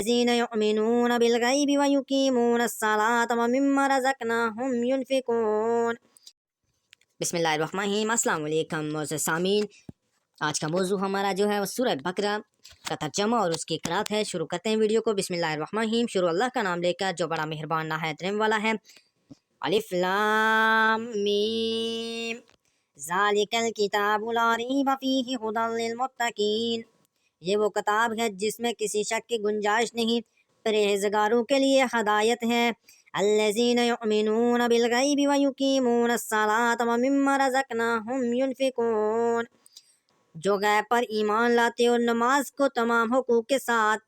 الذین یؤمنون بالغیب ویقیمون الصلاۃ ومما رزقناہم ینفقون۔ بسم اللہ الرحمن الرحیم۔ السلام علیکم معزز سامعین، آج کا موضوع ہمارا جو ہے وہ سورۃ بقرہ کا ترجمہ اور اس کی قرأت ہے۔ شروع کرتے ہیں ویڈیو کو۔ بسم اللہ الرحمن الرحیم، شروع اللہ کا نام لے کر جو بڑا مہربان نہایت رحم والا ہے۔ الف لام میم، ذالک الکتاب لا ریب فیہ ھدی للمتقین۔ یہ وہ کتاب ہے جس میں کسی شک کی گنجائش نہیں، پرہیزگاروں کے لیے ہدایت ہے۔ الذین یؤمنون بالغیب ویقیمون الصلاۃ ومما رزقناہم ینفقون، جو غیب پر ایمان لاتے اور نماز کو تمام حقوق کے ساتھ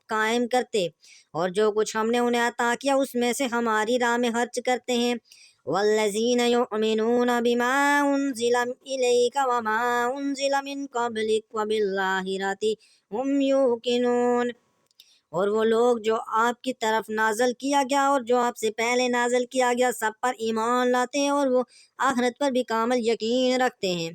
قائم کرتے، اور جو کچھ ہم نے انہیں عطا کیا اس میں سے ہماری راہ میں خرچ کرتے ہیں۔ والذین یؤمنون بما انزل الیک وما انزل من قبلک وبالآخرۃ ہم یوقنون، اور وہ لوگ جو آپ کی طرف نازل کیا گیا اور جو آپ سے پہلے نازل کیا گیا سب پر ایمان لاتے ہیں، اور وہ آخرت پر بھی کامل یقین رکھتے ہیں۔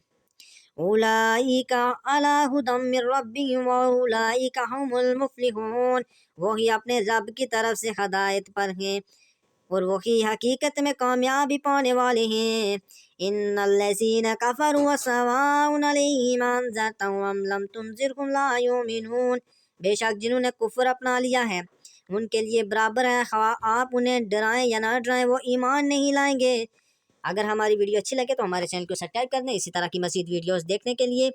اولئک علی ھدی من ربہم واولئک ھم المفلحون، وہی اپنے رب کی طرف سے ہدایت پر ہیں اور وہی حقیقت میں کامیابی پانے والے ہیں۔ ان الذین کفروا سواء علیہم انذرتہم ام لم تنذرہم لا یؤمنون، بے شک جنہوں نے کفر اپنا لیا ہے ان کے لیے برابر ہے، خواہ آپ انہیں ڈرائیں یا نہ ڈرائیں وہ ایمان نہیں لائیں گے۔ اگر ہماری ویڈیو اچھی لگے تو ہمارے چینل کو سبسکرائب کر دیں اسی طرح کی مزید ویڈیوز دیکھنے کے لیے۔